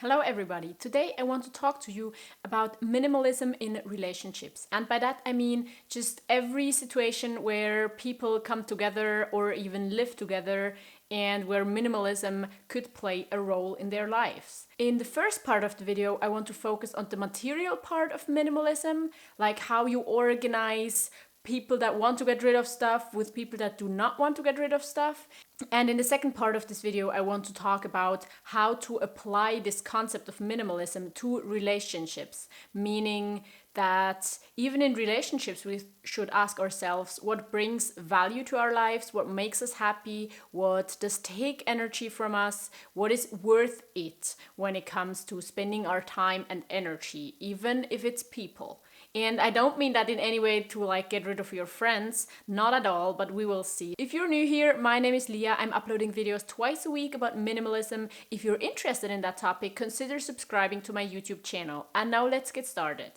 Hello everybody. Today I want to talk to you about minimalism in relationships. And by that I mean just every situation where people come together or even live together and where minimalism could play a role in their lives. In the first part of the video, I want to focus on the material part of minimalism, like how you organize people that want to get rid of stuff with people that do not want to get rid of stuff. And in the second part of this video, I want to talk about how to apply this concept of minimalism to relationships, meaning that even in relationships, we should ask ourselves what brings value to our lives, what makes us happy, what does take energy from us, what is worth it when it comes to spending our time and energy, even if it's people. And I don't mean that in any way to get rid of your friends, not at all, but we will see. If you're new here, my name is Leah. I'm uploading videos twice a week about minimalism. If you're interested in that topic, consider subscribing to my YouTube channel. And now let's get started.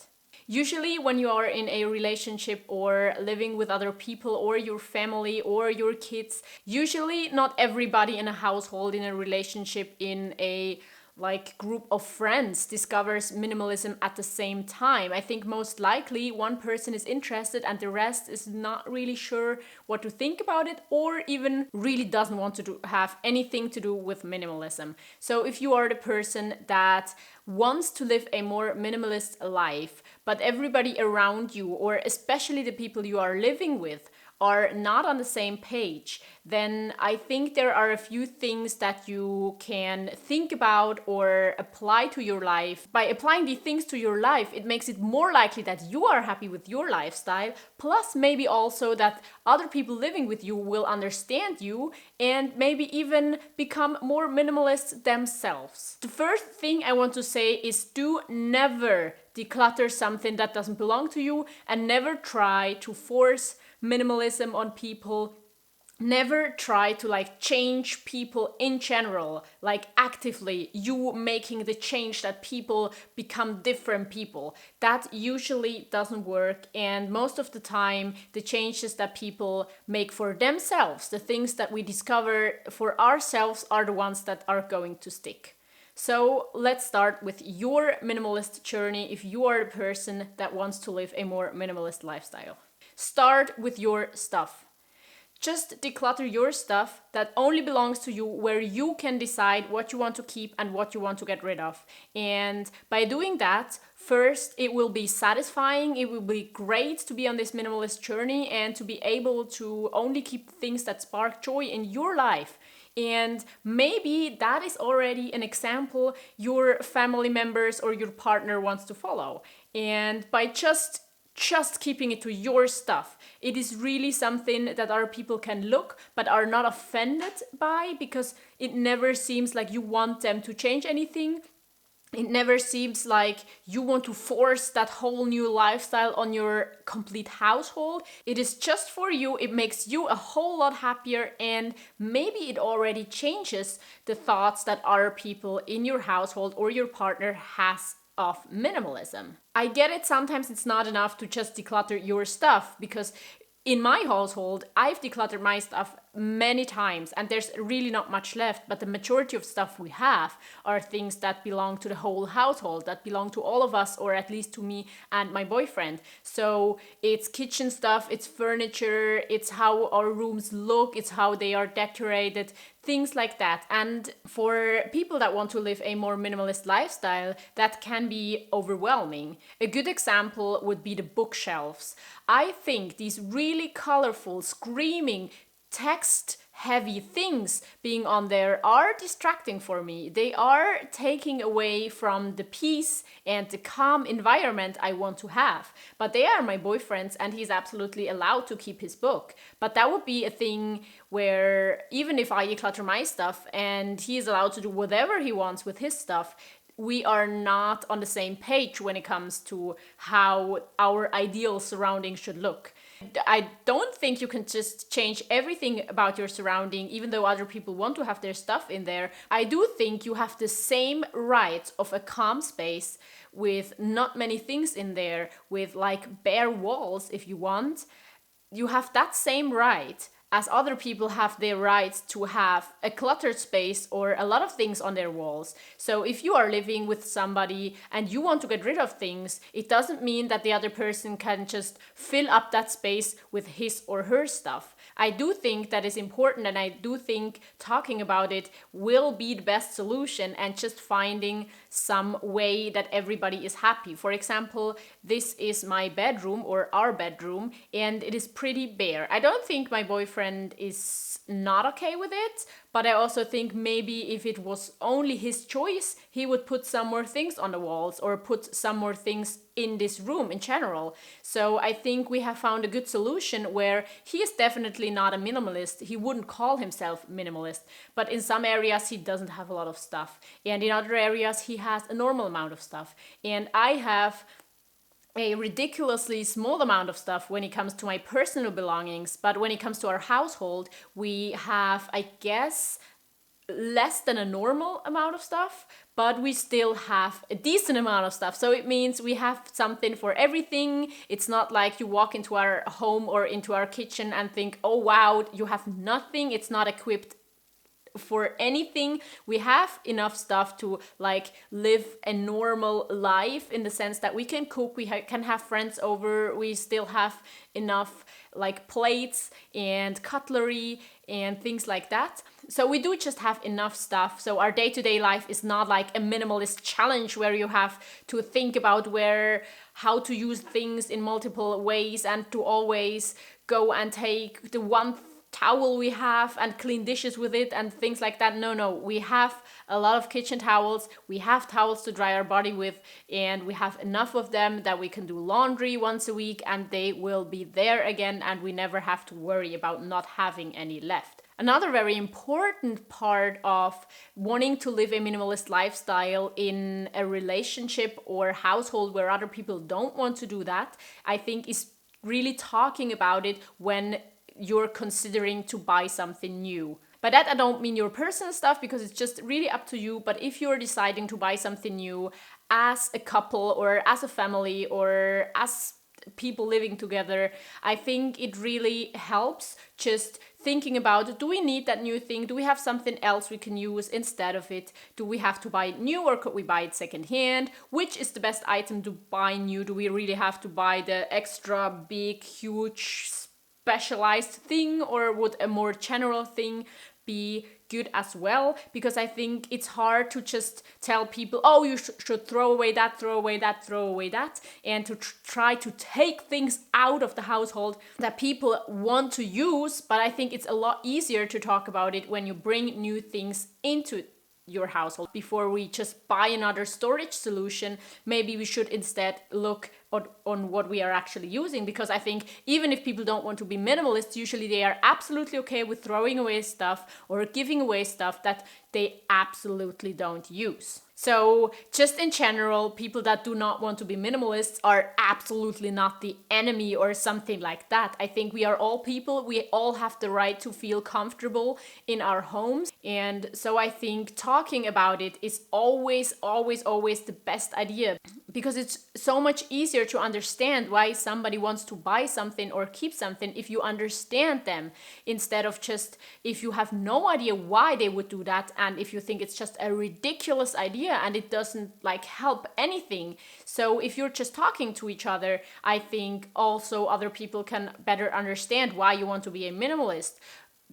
Usually when you are in a relationship or living with other people or your family or your kids, usually not everybody in a household, in a relationship, in a group of friends discovers minimalism at the same time. I think most likely one person is interested and the rest is not really sure what to think about it or even really doesn't want to have anything to do with minimalism. So if you are the person that wants to live a more minimalist life, but everybody around you, or especially the people you are living with, are not on the same page, then I think there are a few things that you can think about or apply to your life. By applying these things to your life, it makes it more likely that you are happy with your lifestyle, plus maybe also that other people living with you will understand you and maybe even become more minimalist themselves. The first thing I want to say is do never declutter something that doesn't belong to you, and never try to force minimalism on people. Never try to change people in general, actively you making the change that people become different people. That usually doesn't work, and most of the time the changes that people make for themselves, the things that we discover for ourselves, are the ones that are going to stick. So let's start with your minimalist journey if you are a person that wants to live a more minimalist lifestyle. Start with your stuff. Just declutter your stuff that only belongs to you, where you can decide what you want to keep and what you want to get rid of. And by doing that, first, it will be satisfying, it will be great to be on this minimalist journey and to be able to only keep things that spark joy in your life. And maybe that is already an example your family members or your partner wants to follow. And by just keeping it to your stuff, it is really something that other people can look but are not offended by, because it never seems like you want them to change anything. It never seems like you want to force that whole new lifestyle on your complete household. It is just for you. It makes you a whole lot happier, and maybe it already changes the thoughts that other people in your household or your partner has of minimalism. I get it, sometimes it's not enough to just declutter your stuff, because in my household, I've decluttered my stuff many times and there's really not much left, but the majority of stuff we have are things that belong to the whole household, that belong to all of us, or at least to me and my boyfriend. So it's kitchen stuff, it's furniture, it's how our rooms look, it's how they are decorated, things like that. And for people that want to live a more minimalist lifestyle, that can be overwhelming. A good example would be the bookshelves. I think these really colorful, screaming, text-heavy things being on there are distracting for me. They are taking away from the peace and the calm environment I want to have. But they are my boyfriend's and he's absolutely allowed to keep his book. But that would be a thing where even if I declutter my stuff and he is allowed to do whatever he wants with his stuff, we are not on the same page when it comes to how our ideal surroundings should look. I don't think you can just change everything about your surrounding, even though other people want to have their stuff in there. I do think you have the same right of a calm space with not many things in there, with bare walls if you want. You have that same right as other people have their rights to have a cluttered space or a lot of things on their walls. So if you are living with somebody and you want to get rid of things, it doesn't mean that the other person can just fill up that space with his or her stuff. I do think that is important, and I do think talking about it will be the best solution, and just finding some way that everybody is happy. For example, this is my bedroom or our bedroom, and it is pretty bare. I don't think my boyfriend is not okay with it, but I also think maybe if it was only his choice, he would put some more things on the walls or put some more things in this room in general. So I think we have found a good solution where he is definitely not a minimalist. He wouldn't call himself minimalist, but in some areas he doesn't have a lot of stuff, and in other areas he has a normal amount of stuff. And I have a ridiculously small amount of stuff when it comes to my personal belongings, but when it comes to our household, we have, I guess, less than a normal amount of stuff, but we still have a decent amount of stuff. So it means we have something for everything. It's not like you walk into our home or into our kitchen and think, oh wow, you have nothing. It's not equipped for anything. We have enough stuff to like live a normal life, in the sense that we can cook, we can have friends over, we still have enough like plates and cutlery and things like that. So we do just have enough stuff. So our day-to-day life is not like a minimalist challenge where you have to think about how to use things in multiple ways and to always go and take the one towel we have and clean dishes with it and things like that. No, we have a lot of kitchen towels, we have towels to dry our body with, and we have enough of them that we can do laundry once a week and they will be there again, and we never have to worry about not having any left. Another very important part of wanting to live a minimalist lifestyle in a relationship or household where other people don't want to do that, I think, is really talking about it when you're considering to buy something new. By that, I don't mean your personal stuff, because it's just really up to you. But if you're deciding to buy something new as a couple or as a family or as people living together, I think it really helps just thinking about, do we need that new thing? Do we have something else we can use instead of it? Do we have to buy it new, or could we buy it secondhand? Which is the best item to buy new? Do we really have to buy the extra big, huge, specialized thing, or would a more general thing be good as well? Because I think it's hard to just tell people, oh, you should throw away that, throw away that, throw away that, and to try to take things out of the household that people want to use. But I think it's a lot easier to talk about it when you bring new things into your household. Before we just buy another storage solution, maybe we should instead look on what we are actually using, because I think even if people don't want to be minimalists, usually they are absolutely okay with throwing away stuff or giving away stuff that they absolutely don't use. So just in general, people that do not want to be minimalists are absolutely not the enemy or something like that. I think we are all people. We all have the right to feel comfortable in our homes. And so I think talking about it is always the best idea, because it's so much easier to understand why somebody wants to buy something or keep something if you understand them, instead of just if you have no idea why they would do that, and if you think it's just a ridiculous idea and it doesn't like help anything. So if you're just talking to each other, I think also other people can better understand why you want to be a minimalist,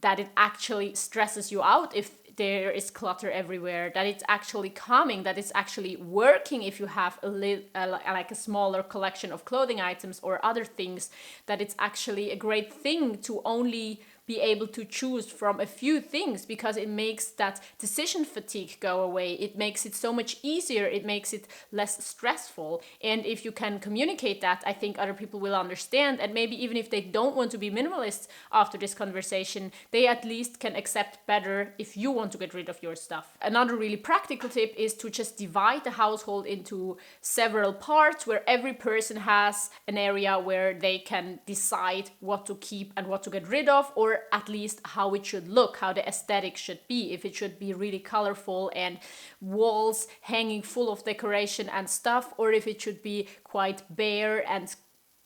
that it actually stresses you out if there is clutter everywhere, that it's actually calming, that it's actually working if you have like a smaller collection of clothing items or other things, that it's actually a great thing to only be able to choose from a few things, because it makes that decision fatigue go away. It makes it so much easier. It makes it less stressful. And if you can communicate that, I think other people will understand. And maybe even if they don't want to be minimalists after this conversation, they at least can accept better if you want to get rid of your stuff. Another really practical tip is to just divide the household into several parts, where every person has an area where they can decide what to keep and what to get rid of, or at least how it should look, how the aesthetic should be, if it should be really colorful and walls hanging full of decoration and stuff, or if it should be quite bare and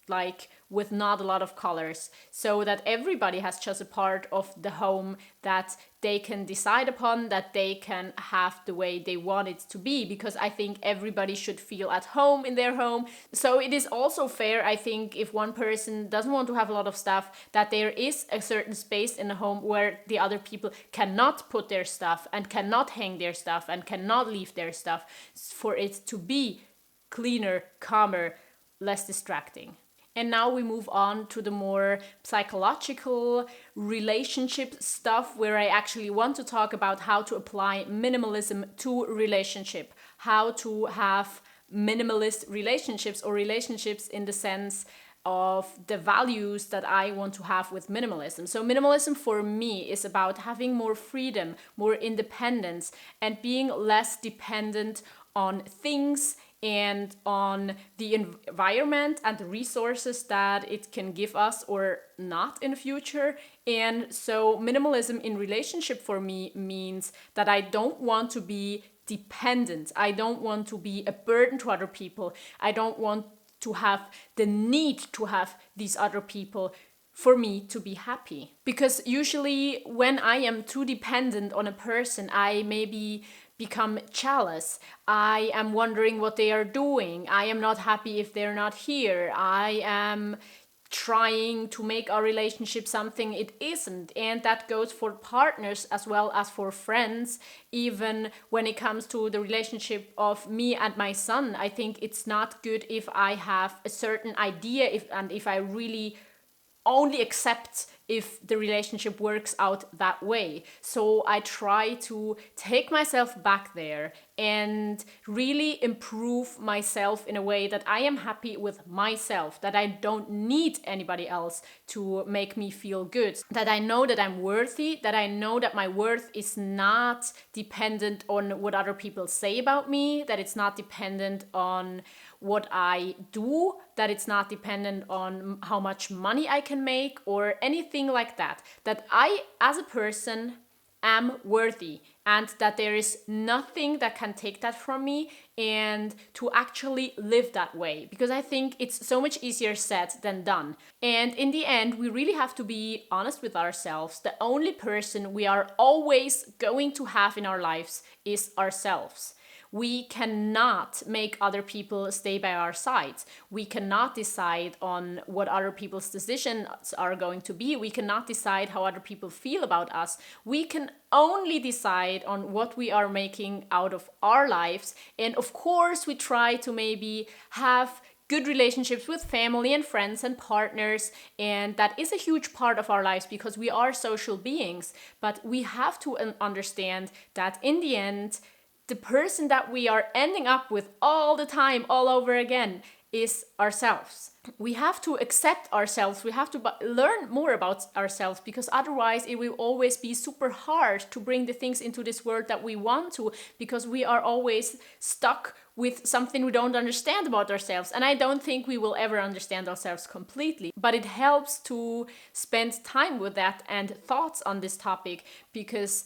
like with not a lot of colors, so that everybody has just a part of the home that they can decide upon, that they can have the way they want it to be, because I think everybody should feel at home in their home. So it is also fair, I think, if one person doesn't want to have a lot of stuff, that there is a certain space in the home where the other people cannot put their stuff and cannot hang their stuff and cannot leave their stuff, for it to be cleaner, calmer, less distracting. And now we move on to the more psychological relationship stuff, where I actually want to talk about how to apply minimalism to relationship, how to have minimalist relationships, or relationships in the sense of the values that I want to have with minimalism. So minimalism for me is about having more freedom, more independence, and being less dependent on things and on the environment and the resources that it can give us or not in the future. And so minimalism in relationship for me means that I don't want to be dependent. I don't want to be a burden to other people. I don't want to have the need to have these other people for me to be happy. Because usually when I am too dependent on a person, I maybe become jealous. I am wondering what they are doing. I am not happy if they're not here. I am trying to make our relationship something it isn't. And that goes for partners as well as for friends. Even when it comes to the relationship of me and my son, I think it's not good if I have a certain idea if I really only accept if the relationship works out that way. So I try to take myself back there and really improve myself in a way that I am happy with myself, that I don't need anybody else to make me feel good, that I know that I'm worthy, that I know that my worth is not dependent on what other people say about me, that it's not dependent on what I do, that it's not dependent on how much money I can make or anything like that. That I, as a person, am worthy, and that there is nothing that can take that from me, and to actually live that way, because I think it's so much easier said than done. And in the end, we really have to be honest with ourselves. The only person we are always going to have in our lives is ourselves. We cannot make other people stay by our sides. We cannot decide on what other people's decisions are going to be. We cannot decide how other people feel about us. We can only decide on what we are making out of our lives. And of course, we try to maybe have good relationships with family and friends and partners, and that is a huge part of our lives because we are social beings. But we have to understand that in the end, the person that we are ending up with all the time, all over again, is ourselves. We have to accept ourselves. We have to learn more about ourselves, because otherwise it will always be super hard to bring the things into this world that we want to, because we are always stuck with something we don't understand about ourselves. And I don't think we will ever understand ourselves completely, but it helps to spend time with that and thoughts on this topic, because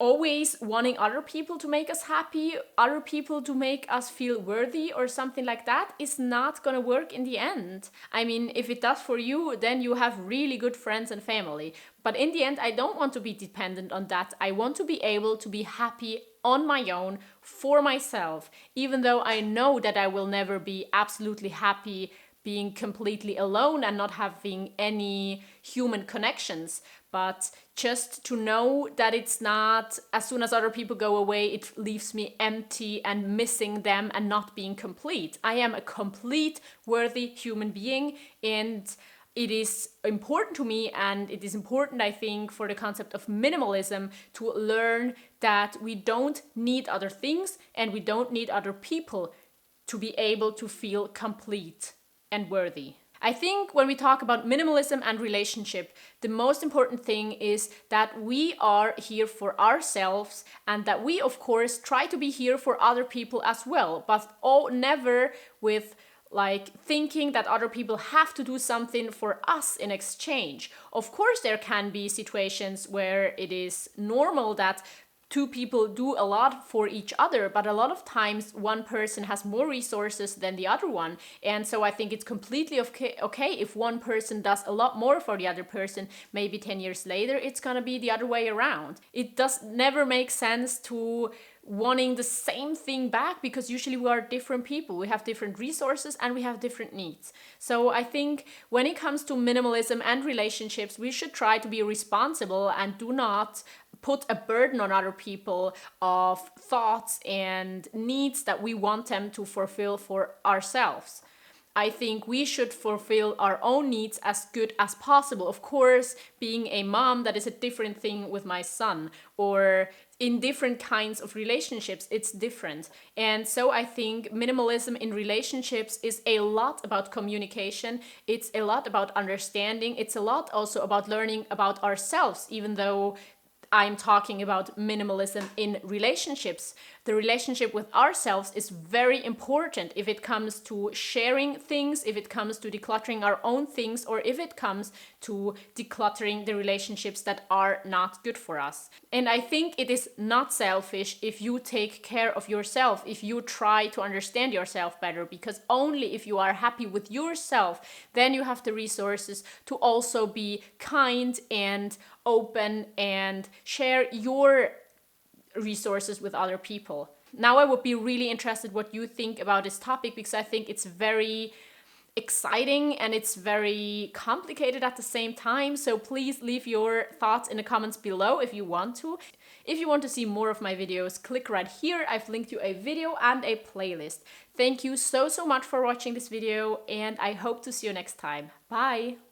always wanting other people to make us happy, other people to make us feel worthy or something like that is not gonna work in the end. I mean, if it does for you, then you have really good friends and family. But in the end, I don't want to be dependent on that. I want to be able to be happy on my own for myself, even though I know that I will never be absolutely happy being completely alone and not having any human connections. But just to know that it's not, as soon as other people go away, it leaves me empty and missing them and not being complete. I am a complete, worthy human being, and it is important to me, and it is important, I think, for the concept of minimalism to learn that we don't need other things and we don't need other people to be able to feel complete and worthy. I think when we talk about minimalism and relationship, the most important thing is that we are here for ourselves, and that we, of course, try to be here for other people as well, but never with thinking that other people have to do something for us in exchange. Of course, there can be situations where it is normal that two people do a lot for each other, but a lot of times one person has more resources than the other one. And so I think it's completely okay if one person does a lot more for the other person. Maybe 10 years later, it's gonna be the other way around. It does never make sense to wanting the same thing back, because usually we are different people. We have different resources and we have different needs. So I think when it comes to minimalism and relationships, we should try to be responsible and do not put a burden on other people of thoughts and needs that we want them to fulfill for ourselves. I think we should fulfill our own needs as good as possible. Of course, being a mom, that is a different thing with my son, or in different kinds of relationships, it's different. And so I think minimalism in relationships is a lot about communication. It's a lot about understanding. It's a lot also about learning about ourselves, even though I'm talking about minimalism in relationships. The relationship with ourselves is very important if it comes to sharing things, if it comes to decluttering our own things, or if it comes to decluttering the relationships that are not good for us. And I think it is not selfish if you take care of yourself, if you try to understand yourself better, because only if you are happy with yourself, then you have the resources to also be kind and open and share your resources with other people. Now I would be really interested what you think about this topic, because I think it's very exciting and it's very complicated at the same time. So please leave your thoughts in the comments below if you want to. If you want to see more of my videos, click right here. I've linked you a video and a playlist. Thank you so much for watching this video, and I hope to see you next time. Bye!